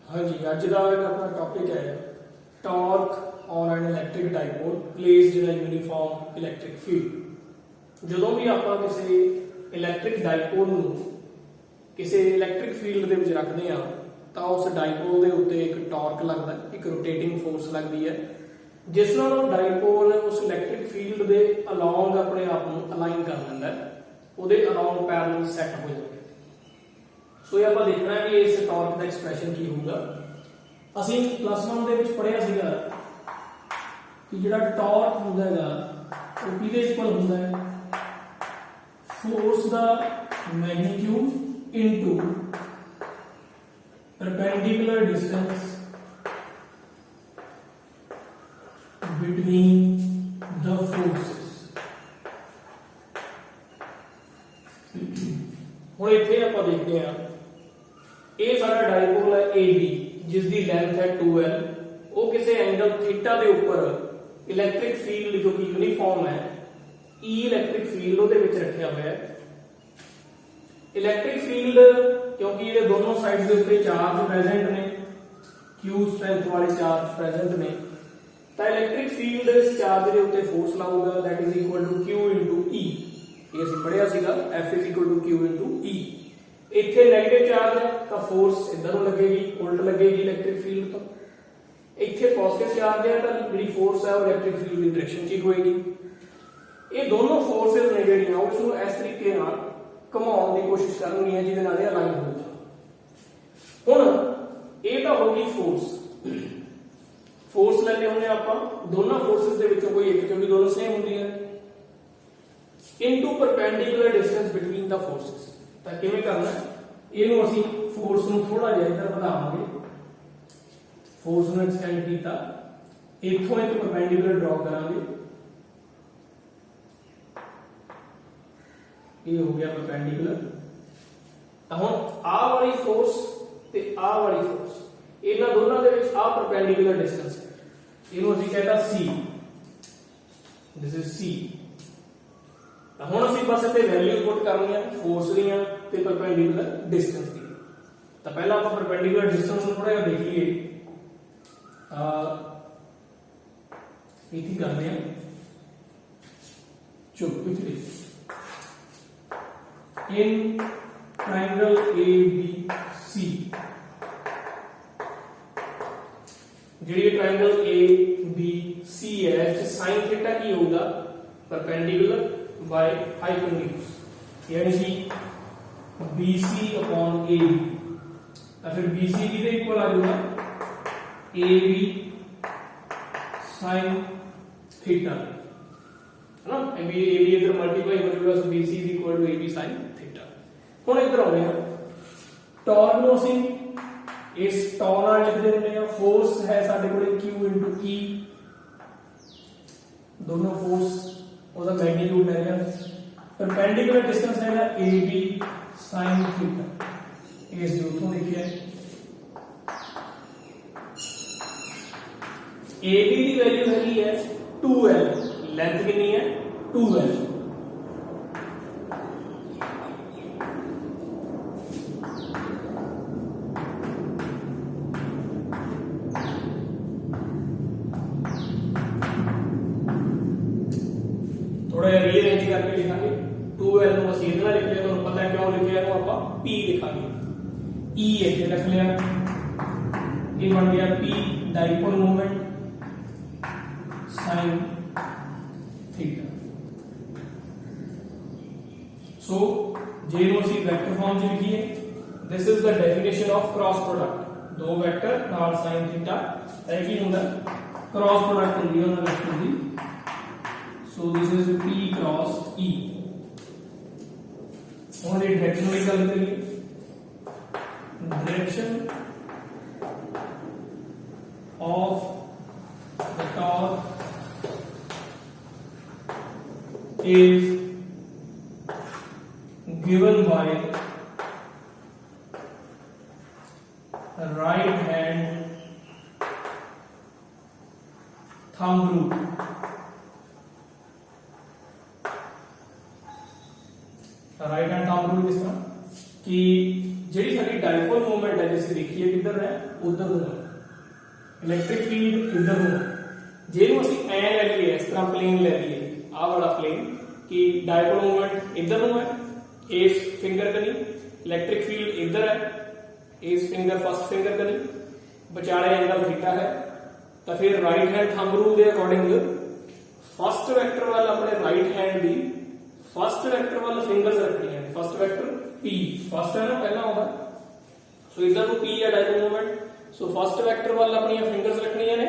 हाँ जी, अज का अपना टॉपिक है torque on an electric dipole placed in a uniform electric field. ਜਦੋਂ ਵੀ ਆਪਾਂ ਕਿਸੇ ਇਲੈਕਟ੍ਰਿਕ ਡਾਈਪੋਲ ਨੂੰ ਕਿਸੇ ਇਲੈਕਟ੍ਰਿਕ ਫੀਲਡ ਦੇ ਵਿੱਚ ਰੱਖਦੇ ਆ ਤਾਂ ਉਸ ਡਾਈਪੋਲ ਦੇ ਉੱਤੇ ਇੱਕ ਟਾਰਕ ਲੱਗਦਾ, ਇੱਕ ਰੋਟੇਟਿੰਗ ਫੋਰਸ ਲੱਗਦੀ ਹੈ ਜਿਸ ਨਾਲ ਉਹ ਡਾਈਪੋਲ ਉਸ ਇਲੈਕਟ੍ਰਿਕ ਫੀਲਡ ਦੇ ਅਲੋਂਗ ਆਪਣੇ ਆਪ ਨੂੰ ਅਲਾਈਨ ਕਰ ਲੈਂਦਾ ਹੈ, ਉਹਦੇ ਅਲੋਂਗ ਪੈਰਲਲ ਸੈੱਟ ਹੋ ਜਾਂਦਾ। ਸੋ ਇਹ ਆਪਾਂ ਦੇਖਣਾ ਹੈ ਕਿ ਇਸ ਟਾਰਕ ਦਾ ਐਕਸਪ੍ਰੈਸ਼ਨ ਕੀ ਹੋਊਗਾ। ਅਸੀਂ ਪਲੱਸ 1 ਦੇ ਵਿੱਚ ਪੜ੍ਹਿਆ ਸੀਗਾ ਕਿ ਜਿਹੜਾ ਟਾਰਕ ਹੁੰਦਾ ਹੈਗਾ ਉਹ ਕਿਹਦੇ ਇਕੁਅਲ ਹੁੰਦਾ ਹੈ, फोर्स का magnitude into perpendicular distance between the forces. हुण इत्थे आपां देखते हैं ये सारा डाइपोल है ए बी जिसकी लेंथ है 2L, वो किसी एंगल थीटा के उपर इलैक्ट्रिक फील्ड जो कि यूनीफॉर्म है ई इलैक्ट्रिक फील्ड ਉਹਦੇ ਵਿੱਚ ਰੱਖਿਆ ਹੋਇਆ ਹੈ। इलैक्ट्रिक फील्ड क्योंकि ये दोनों साइड के उत्ते चार्ज प्रेजेंट ने, Q स्ट्रेंथ वाले चार्ज प्रेजेंट ने, तो इलैक्ट्रिक फील्ड इस चार्ज के उत्ते फोर्स लाऊगा that is equal to Q into E। ये ਅਸੀਂ पढ़िया सीगा F is equal to Q into E। ਇੱਥੇ नेगेटिव चार्ज है तो फोर्स इधर ਨੂੰ लगेगी, उल्ट लगेगी इलैक्ट्रिक फील्ड तो। ਇੱਥੇ पॉजिटिव चार्ज है तो ਜਿਹੜੀ फोर्स है वो इलैक्ट्रिक फील्ड की डायरेक्शन च होएगी। ये दोनों फोर्सेस ने ਜਿਹੜੀਆਂ ਉਸ ਨੂੰ ਇਸ ਤਰੀਕੇ ਨਾਲ ਘੁਮਾਉਣ ਦੀ ਕੋਸ਼ਿਸ਼ ਕਰਨਗੀਆਂ ਜਿਹਦੇ ਨਾਲ ਇਹ ਅਲਾਈਨ ਹੋ ਜਾਵੇ। ਹੁਣ ਇਹ ਤਾਂ ਹੋ ਗਈ ਫੋਰਸ ਲੈਣੇ ਹੁੰਦੇ ਆਪਾਂ ਦੋਨਾਂ ਫੋਰਸਸ ਦੇ ਵਿੱਚੋਂ ਕੋਈ ਇੱਕ ਕਿਉਂਕਿ ਦੋਨੋਂ ਸੇਮ ਹੁੰਦੀਆਂ ਇਨਟੂ ਪਰਪੈਂਡੀਕੂਲਰ ਡਿਸਟੈਂਸ ਬਿਟਵੀਨ ਦਾ ਫੋਰਸਸ। ਤਾਂ ਕਿਵੇਂ ਕਰਨਾ ਹੈ, ਇਹਨੂੰ ਅਸੀਂ ਫੋਰਸ ਨੂੰ ਥੋੜਾ ਜਿਹਾ ਇੱਧਰ ਵਧਾਵਾਂਗੇ, ਫੋਰਸ ਨੂੰ ਐਕਸਟੈਂਡ ਕੀਤਾ, ਇੱਥੋਂ ਇੱਕ ਪਰਪੈਂਡੀਕੂਲਰ ਡਰਾ ਕਰਾਂਗੇ, ये हो गया परपेंडिकुलर। ਹੁਣ ਆ ਵਾਲੀ ਫੋਰਸ ਤੇ ਆ ਵਾਲੀ ਫੋਰਸ ਇਹਨਾਂ ਦੋਨਾਂ ਦੇ ਵਿੱਚ ਆ ਪਰਪੈਂਡੀਕੂਲਰ ਡਿਸਟੈਂਸ ਹੈ, ਇਹਨੂੰ ਅਸੀਂ ਕਹਿੰਦਾ C, ਦਿਸ ਇਜ਼ C। ਤਾਂ ਹੁਣ ਅਸੀਂ ਬਸ ਇੱਥੇ ਵੈਲਿਊ ਪੁੱਟ ਕਰਨੀਆਂ ਫੋਰਸ ਦੀਆਂ ਤੇ ਪਰਪੈਂਡੀਕੂਲਰ ਡਿਸਟੈਂਸ ਦੀ। ਤਾਂ ਪਹਿਲਾਂ ਆਪਾਂ ਪਰਪੈਂਡੀਕੂਲਰ ਡਿਸਟੈਂਸ ਨੂੰ ਥੋੜਾ ਜਿਹਾ ਦੇਖ ਲਈਏ। ਇਹ ਕਰਦੇ ਆ ਚੁੱਪ ਪਿਛਲੇ in triangle ABC, ਜਿਹੜੀ ट्रायंगल ABC है sin थीटा की होगा परपेंडिकुलर बाय हाइपोटेन्यूज, यानी कि BC अपॉन AB। फिर BC की इक्वल आ जाएगा AB sin थीटा, है ना। AB इधर मल्टीप्लाई हो जाएगा, so BC is equal to AB sin theta. ਹੁਣ ਇੱਧਰ ਆਉਂਦੇ ਆ ਟਾਰਕ ਨੂੰ ਅਸੀਂ ਇਸ ਟਾਰ ਨਾਲ ਲਿਖ ਦਿੰਦੇ ਆ। ਫੋਰਸ ਹੈ ਸਾਡੇ ਕੋਲੇ Q ਇੰਟੂ E, ਦੋਨੋਂ ਫੋਰਸ ਉਹਦਾ ਮੈਗਨੀਟਿਊਡ ਹੈਗਾ, ਪਰਪੈਂਡੀਕੂਲਰ ਡਿਸਟੈਂਸ ਹੈਗਾ AB sin ਥੀਟਾ। ਇਸ ਜੋ ਉੱਥੋਂ ਲਿਖਿਆ AB ਦੀ ਵੈਲਿਊ ਹੈਗੀ ਹੈ 2L, लेंथ कितनी है 2L। थोड़ा रीअरेंज करके लिखांगे 2L ਨੂੰ ਅਸੀਂ ਇਹਦੇ ਨਾਲ ਲਿਖ ਲਿਆ, ਤੁਹਾਨੂੰ ਪਤਾ ਹੈ ਕਿਉਂ ਲਿਖਿਆ, ਇਹਨੂੰ ਆਪਾਂ P ਲਿਖਾਂਗੇ, E ਇੱਥੇ ਲਿਖ ਲਿਆ, ਇਹ ਬਣ ਗਿਆ P ਡਾਈਪੋਲ ਮੂਵਮੈਂਟ sin थीटा। सो जे ਨੂੰ ਅਸੀਂ ਵੈਕਟਰ ਫਾਰਮ ਚ ਲਿਖੀਏ, this is the definition of cross product, ਦੋ ਵੈਕਟਰ ਨਾਲ sin थीटा ਇਹ ਕੀ ਹੁੰਦਾ, cross product ਹੁੰਦੀ ਹੈ ਉਹਨਾਂ vector the. so this is P cross E। ਹੁਣ ਇਹ ਡਾਇਰੈਕਸ਼ਨ ਦੀ ਗੱਲ ਕਰੀਏ, direction of the torque is given by right hand thumb rule। Right hand thumb rule किस तरह कि ਜਿਹੜੀ ਸਾਡੀ ਡਾਈਪੋਲ ਮੂਵਮੈਂਟ ਹੈ ਜਿਸ ਦੇਖੀਏ ਕਿੱਧਰ ਹੈ ਉਧਰ ਨੂੰ ਇਲੈਕਟ੍ਰਿਕ ਫੀਲਡ ਇੱਧਰ ਨੂੰ ਜੇ ਨੂੰ ਅਸੀਂ ਐ ਲੈ ਲਈਏ ਇਸ ਤਰ੍ਹਾਂ ਪਲੇਨ ਲੈ ਲਈਏ ਆਹ ਵਾਲਾ ਪਲੇਨ ਕਿ ਡਾਈਪੋਲ ਮੂਵਮੈਂਟ ਇੱਧਰ ਨੂੰ ਹੈ ਇਸ ਫਿੰਗਰ ਕਨੀ ਇਲੈਕਟ੍ਰਿਕ ਫੀਲਡ ਇੱਧਰ ਹੈ ਇਸ ਫਿੰਗਰ ਫਸਟ ਫਿੰਗਰ ਕਨੀ ਵਿਚਾਲੇ ਐਂਗਲ ਥੀਟਾ ਹੈ ਤਾਂ ਫਿਰ ਰਾਈਟ ਹੈਂਡ ਥੰਬ ਰੂਲ ਦੇ ਅਕੋਰਡਿੰਗ ਫਸਟ ਵੈਕਟਰ ਵੱਲ ਆਪਣੇ ਰਾਈਟ ਹੈਂਡ ਦੀ फस्ट वैक्टर वाल फिंगर्स रखनी है फस्ट वैक्टर P फस्ट है ना पहला होगा सो इधर को P है dipole moment so first vector वाल अपनी फिंगर्स रखनी है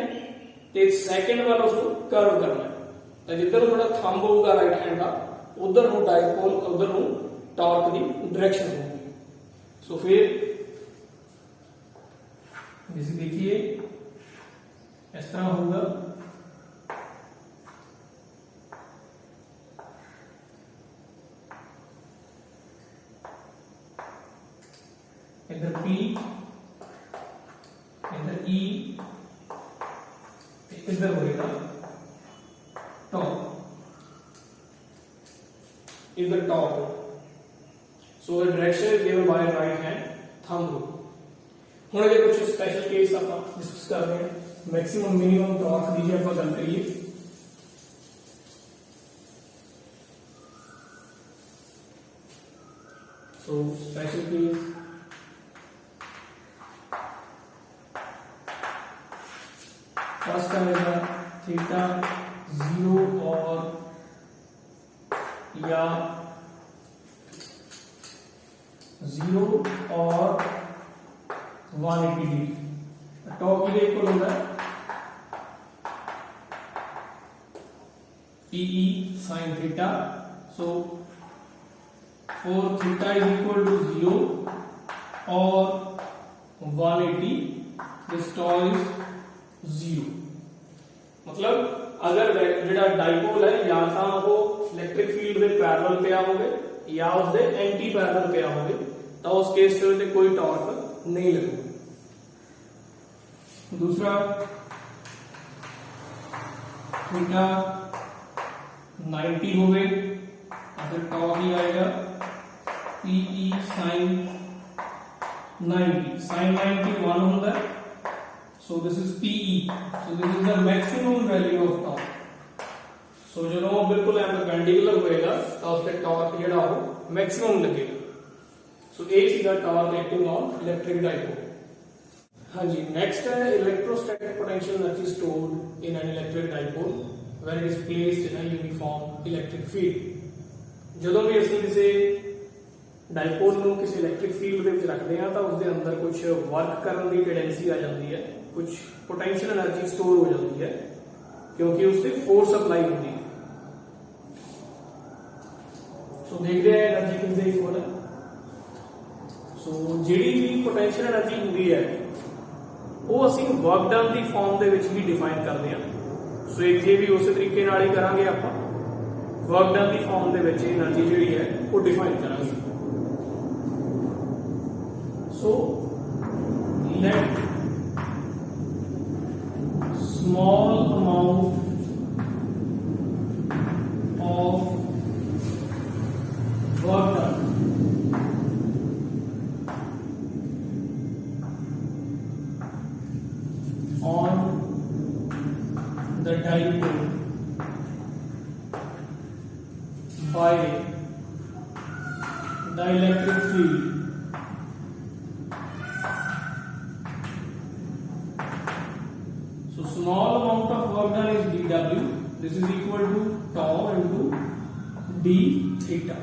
ते सेकंड वाल उसको कर्व करना है तो जिधर थोड़ा थंब होगा राइट हैंड का उधर नु डायपोल उधर नु टॉर्क दी डायरेक्शन होगी सो फिर जैसे देखिए इस तरह होगा इधर P इधर E इधर होएगा टॉप इधर top so the direction is given by right hand thumb rule हुण अगर कुछ स्पेशल केस आप डिस्कस कर रहे हैं मैक्सिमम मिनिमम टॉर्क दी आप गल करिए सो स्पेशल केस फर्स्ट आएगा थीटा 0 और या 0 और 180 डिग्री टॉप के लिए इक्वल होगा PE sin theta so for theta is equal to 0 और 180 दिस टॉ इज 0 मतलब अगर ਜਿਹੜਾ ਡਾਈਪੋਲ ਹੈ ਜਾਂ ਤਾਂ ਉਹ ਇਲੈਕਟ੍ਰਿਕ ਫੀਲਡ ਦੇ ਪੈਰਲਲ ਪਿਆ ਹੋਵੇ ਜਾਂ ਉਸਦੇ ਐਂਟੀ ਪੈਰਲਲ ਪਿਆ ਹੋਵੇ ਤਾਂ ਉਸ ਕੇਸ ਤੇ ਉਹਦੇ ਕੋਈ ਟਾਰਕ ਨਹੀਂ ਲੱਗੂਗਾ दूसरा थीटा 90 होवे फिर टॉप ही आएगा PE sin 90 sin 90 1 होता है so this is PE so this is the maximum value of torque so जो बिल्कुल परपेंडिकुलर होएगा तो उसके टॉर्क जेड़ा हो मैक्सिमम लगेगा so ये सीधा torque acting on electric dipole हाँ जी नेक्स्ट है electrostatic potential energy stored in an electric dipole when it is placed in a uniform electric field ਜਦੋਂ ਵੀ ਅਸੀਂ ਕਿਸੇ ਡਾਈਪੋਲ ਨੂੰ ਕਿਸੇ ਇਲੈਕਟ੍ਰਿਕ ਫੀਲਡ ਦੇ ਵਿੱਚ ਰੱਖਦੇ ਹਾਂ ਤਾਂ ਉਸ ਦੇ ਅੰਦਰ ਕੁਝ ਵਰਕ ਕਰਨ ਦੀ ਟੈਂਡੈਂਸੀ ਆ ਜਾਂਦੀ ਹੈ ਕੁਝ ਪੋਟੈਂਸ਼ੀਅਲ એનર્ਜੀ ਸਟੋਰ ਹੋ ਜਾਂਦੀ ਹੈ ਕਿਉਂਕਿ ਉਸ ਤੇ ਫੋਰਸ ਅਪਲਾਈ ਹੁੰਦੀ ਹੈ ਸੋ ਦੇਖਦੇ ਹਾਂ એનર્ਜੀ ਕਿਸ ਦੇ ਇਕੁਅਲ ਹੈ ਸੋ ਜਿਹੜੀ ਵੀ ਪੋਟੈਂਸ਼ੀਅਲ એનર્ਜੀ ਹੁੰਦੀ ਹੈ ਉਹ ਅਸੀਂ ਵਰਕ ਡਨ ਦੀ ਫਾਰਮ ਦੇ ਵਿੱਚ ਵੀ ਡਿਫਾਈਨ ਕਰਦੇ ਹਾਂ ਸੋ ਇੱਥੇ ਵੀ ਉਸੇ ਤਰੀਕੇ ਨਾਲ ਹੀ ਕਰਾਂਗੇ ਆਪਾਂ ਵਰਕ ਡਨ ਦੀ ਫਾਰਮ ਦੇ ਵਿੱਚ એનર્ਜੀ ਜਿਹੜੀ ਹੈ ਉਹ ਡਿਫਾਈਨ ਕਰਾਂਗੇ ਸੋ let small amount of work done on the dipole by the electric field so small amount of work done is dW this is equal to tau into d theta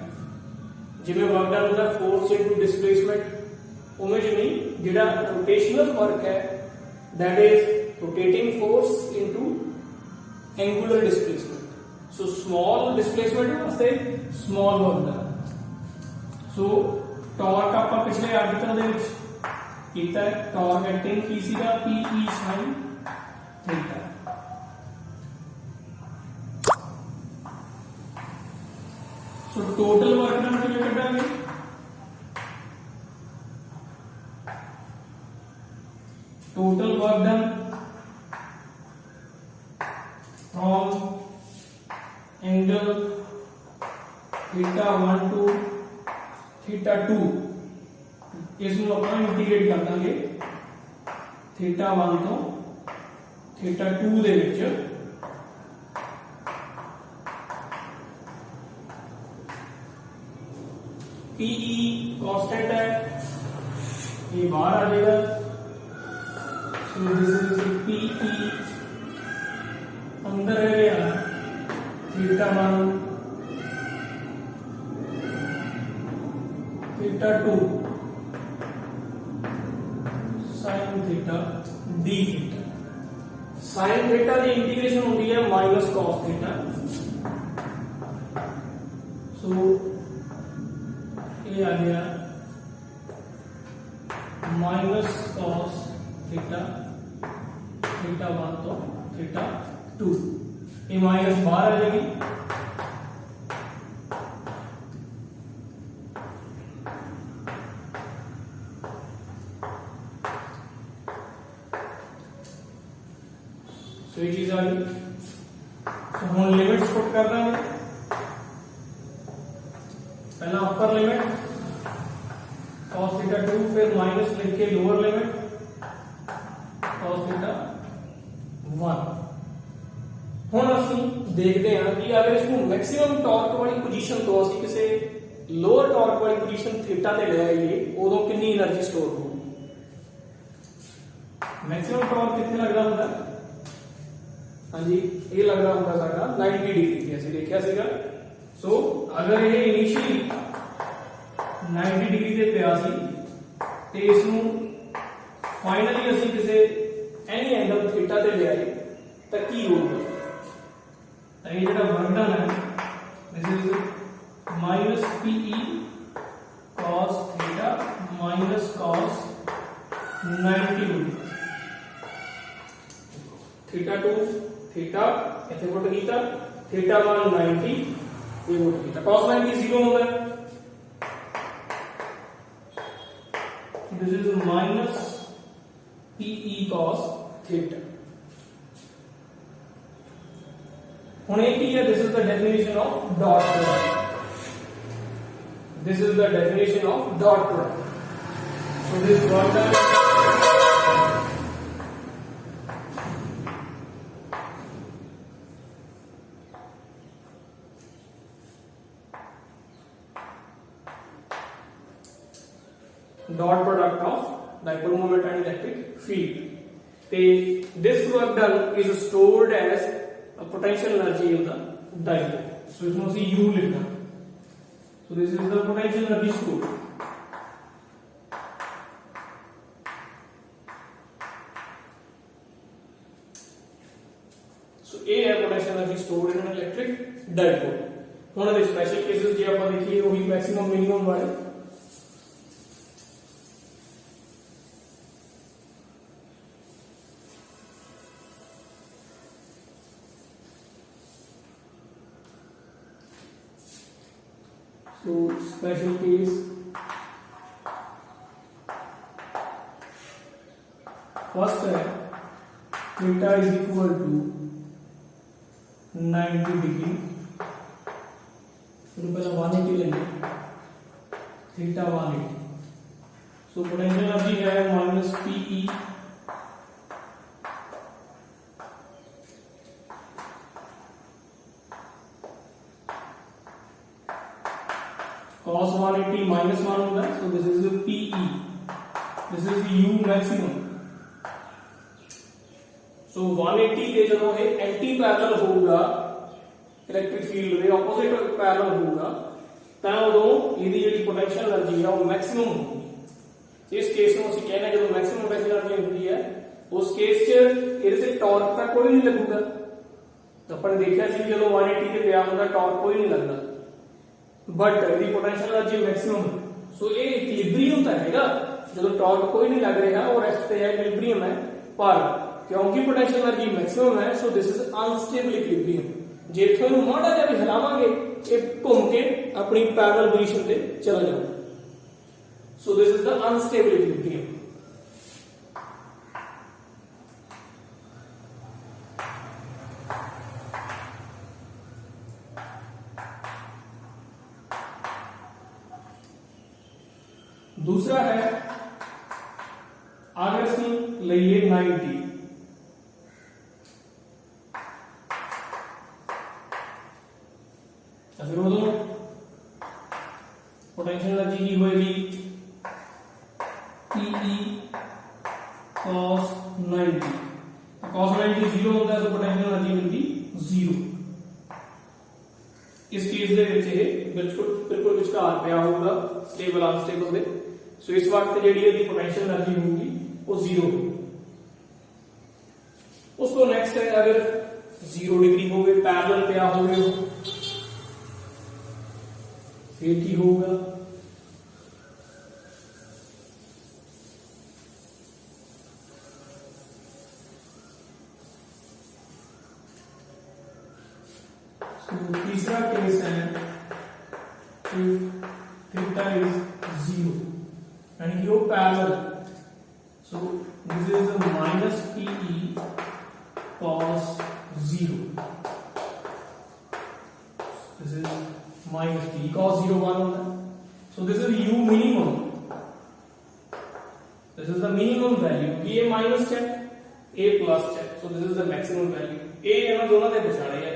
ਜਿਵੇਂ work done ਹੁੰਦਾ force into displacement ਉਵੇਂ ਜਿਵੇਂ ਜਿਹੜਾ rotational work ਹੈ that is rotating force into angular displacement so small displacement वास्ते small work done so torque ਆਪਾਂ ਪਿਛਲੇ article ਦੇ ਵਿੱਚ ਕੀਤਾ ਹੈ torque acting ਕੀ ਸੀਗਾ PE sin theta so total work done ਕਿਵੇਂ ਕੱਢਾਂਗੇ total work done from angle theta 1 to theta 2 इसमें अपना इंटीग्रेट कर देंगे θ1 तो θ2 ਦੇ ਵਿੱਚ PE कांस्टेंट है, ये बाहर आ जाएगा। सो दिस इज PE, अंदर है गया θ1 θ2 sin theta d theta. sin theta की इंटीग्रेशन होती है माइनस cos थीटा। सो ये आ गया माइनस cos थीटा θ1 तो θ2, ये माइनस बाहर आ जाएगी। तो ये चीज आ गई। तो हम लिमिट्स पुट कर देंगे। पहला अपर लिमिट cos θ2, फिर माइनस लिख के लोअर लिमिट cos θ1। ਹੁਣ ਅਸੀਂ ਦੇਖਦੇ ਹਾਂ ਕਿ ਅਗਰ ਇਸ ਨੂੰ ਮੈਕਸਿਮਮ ਟਾਰਕ ਵਾਲੀ ਪੋਜੀਸ਼ਨ ਤੋਂ ਅਸੀਂ ਕਿਸੇ ਲੋਅਰ ਟਾਰਕ ਵਾਲੀ ਪੋਜੀਸ਼ਨ ਥੀਟਾ ਤੇ ਲੈ ਆਈਏ, ਉਦੋਂ ਕਿੰਨੀ એનર્ਜੀ ਸਟੋਰ ਹੋਊਗੀ। ਮੈਕਸਿਮਮ ਟਾਰਕ ਕਿੱਥੇ ਲੱਗਦਾ ਹੁੰਦਾ? ਹਾਂਜੀ, ਇਹ ਲੱਗਦਾ ਹੁੰਦਾ ਸਾਡਾ 90 ਡਿਗਰੀ ਤੇ, ਅਸੀਂ ਦੇਖਿਆ ਸੀਗਾ। ਸੋ ਅਗਰ ਇਹ ਇਨੀਸ਼ੀਅਲੀ 90 डिग्री ਤੇ ਪਿਆ ਸੀ ਤੇ ਇਸ ਨੂੰ ਫਾਈਨਲੀ ਅਸੀਂ ਕਿਸੇ ਐਨੀ ਐਂਗਲ ਥੀਟਾ ਤੇ ਲਿਆਏ ਤਾਂ ਕੀ ਹੋਊਗਾ? ਤਾਂ ਇਹ ਜਿਹੜਾ ਵਰਕ ਡਨ ਹੈ, this is -PE cos theta minus cos 90 degree. θ2 theta ਇੱਥੇ ਪੁੱਟ ਕੀਤਾ, θ1 90 ਇਹ ਪੁੱਟ ਕੀਤਾ। cos 90 0 ਹੁੰਦਾ ਹੈ। This is minus PE cos theta. ਹੁਣ ਇਹ ਕੀ ਹੈ? This is the definition of dot product. This is the definition of dot product. So this work done dot product of dipole moment and electric field. This work done is stored as a potential energy in the dipole. So इसमें से U लिखना। So this is the potential energy stored. So A है potential energy stored in an electric dipole. ਹੁਣ ਦੇ special cases जे ਆਪਾਂ देखिए वही maximum minimum वाले। So special case first है theta is equal to 90 degree, फिर पहले 180 लेंगे, थीटा 180। सो पोटेंशियल एनर्जी है माइनस PE cos 180 minus 1 होगा। So this is the PE, this is the U maximum। So 180 के ਜਦੋਂ ਇਹ एंटी पैरेलल ਹੋਊਗਾ ਇਲੈਕਟ੍ਰਿਕ ਫੀਲਡ ਦੇ ਆਪੋਜ਼ਿਟ ਪੈरेलल ਹੋਊਗਾ ਤਾਂ ਉਦੋਂ ਇਹਦੀ ਜਿਹੜੀ ਪੋਟੈਂਸ਼ੀਅਲ એનર્ਜੀ ਹੈ ਉਹ ਮੈਕਸਿਮਮ ਹੋਊਗੀ। ਇਸ ਕੇਸ ਨੂੰ ਅਸੀਂ ਕਹਿੰਦੇ ਜਦੋਂ ਮੈਕਸਿਮਮ ਪੋਟੈਂਸ਼ੀਅਲ એનર્ਜੀ ਹੁੰਦੀ ਹੈ ਉਸ ਕੇਸ 'ਚ ਇਹਦੇ ਤੇ ਟਾਰਕ ਤਾਂ ਕੋਈ ਨਹੀਂ ਲੱਗੂਗਾ। ਆਪਾਂ ਨੇ ਦੇਖਿਆ ਸੀ ਜਦੋਂ 180 ਤੇ ਪਿਆ ਹੁੰਦਾ ਟਾਰਕ ਕੋਈ ਨਹੀਂ ਲੱਗਦਾ, बट यदि पोटेंशियल एनर्जी मैक्सिमम, सो ये इक्विलिब्रियम तो हैगा जो टॉर्क कोई नहीं लग रहा और रेस्ट पे है इक्विलिब्रियम है, पर क्योंकि पोटेंशियल एनर्जी मैक्सिमम है so this is unstable equilibrium. जे इथों माड़ा जिहा भी हिलावांगे ये घूम के अपनी पैरेलल पोजीशन पे चला जाएगा। सो this is the unstable equilibrium. दूसरा है अगर ਅਸੀਂ ਲਈਏ 90 ਤਾਂ ਫਿਰ ਉਦੋਂ पोटेंशियल एनर्जी की होएगी PE cos 90 cos 90 जीरो होता है तो पोटेंशियल एनर्जी मिलती जीरो। इस केस ਦੇ ਵਿੱਚ ਇਹ ਬਿਲਕੁਲ ਵਿਚਕਾਰ ਪਿਆ ਹੋਊਗਾ ਸਟੇਬਲ ਅਨਸਟੇਬਲ ਦੇ। ਸੋ ਇਸ ਵਕਤ ਜਿਹੜੀ ਇਹਦੀ पोटेंशियल एनर्जी होगी वो जीरो होगी। ਉਸ ਤੋਂ ਨੈਕਸਟ ਹੈ अगर 0 डिग्री होवे पैरेलल ਪਿਆ ਹੋਵੇ फिर की होगा तीसरा केस है थीटा इज 0 यानी कि वो parallel. So this is minus PE cos 0 this is minus P cos 0 1 होता है। So this is U minimum, this is the minimum value। B A minus है A plus है, so this is the maximum value। A यहाँ दोनों के बिछाड़े हैं।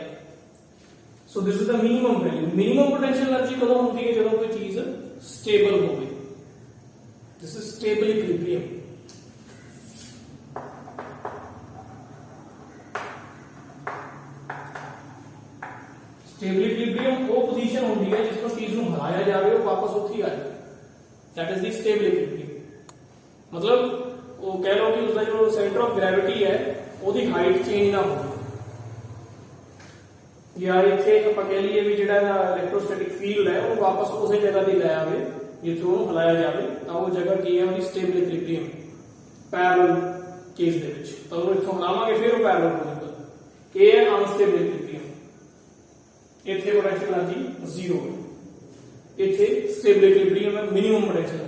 So this is the minimum value। minimum potential energy कब होती है जब कोई चीज stable हो गई। This is stable equilibrium। Stable equilibrium वो पोजीशन होती है जिस पर चीज ਨੂੰ ਹਿਲਾਇਆ ਜਾਵੇ ਉਹ ਵਾਪਸ ਉੱਥੇ ਹੀ ਆ ਜਾਵੇ। That is the stable equilibrium. मतलब वो कह लो कि उसका जो सेंटर ऑफ ग्रेविटी है ਉਹਦੀ ਹਾਈਟ ਚੇਂਜ ਨਾ ਹੋਵੇ ਜਾਂ ਇੱਥੇ ਆਪਾਂ ਕਹਿ ਲਈਏ ਵੀ ਜਿਹੜਾ ਇਲੈਕਟ੍ਰੋਸਟੈਟਿਕ ਫੀਲਡ ਹੈ ਉਹ ਵਾਪਸ ਉਸੇ ਜਗ੍ਹਾ ਤੇ ਲੈ ਆਵੇ ਜਿੱਥੋਂ ਉਹਨੂੰ ਹਿਲਾਇਆ ਜਾਵੇ ਤਾਂ ਉਹ ਜਗ੍ਹਾ ਕੀ ਹੈ ਉਹਦੀ ਸਟੇਬਲ ਇਕੁਇਲਿਬਰੀਅਮ ਪੈਰਲਲ ਕੇਸ ਦੇ ਵਿੱਚ। ਤਾਂ ਉਹਨੂੰ ਇੱਥੋਂ ਹਿਲਾਵਾਂਗੇ ਫਿਰ ਉਹ ਪੈਰਲਲ ਹੋ ਜਾਊਗਾ। ਇਹ ਹੈ ਅਨਸਟੇਬਲ ਇਕੁਇਲਿਬਰੀਅਮ। ਇੱਥੇ ਪੋਟੈਂਸ਼ੀਅਲ એનર્ਜੀ 0 ਹੈ, ਇੱਥੇ ਸਟੇਬਲ ਇਕੁਇਲਿਬਰੀਅਮ ਹੈ, ਮਿਨੀਮਮ ਪੋਟੈਂਸ਼ੀਅਲ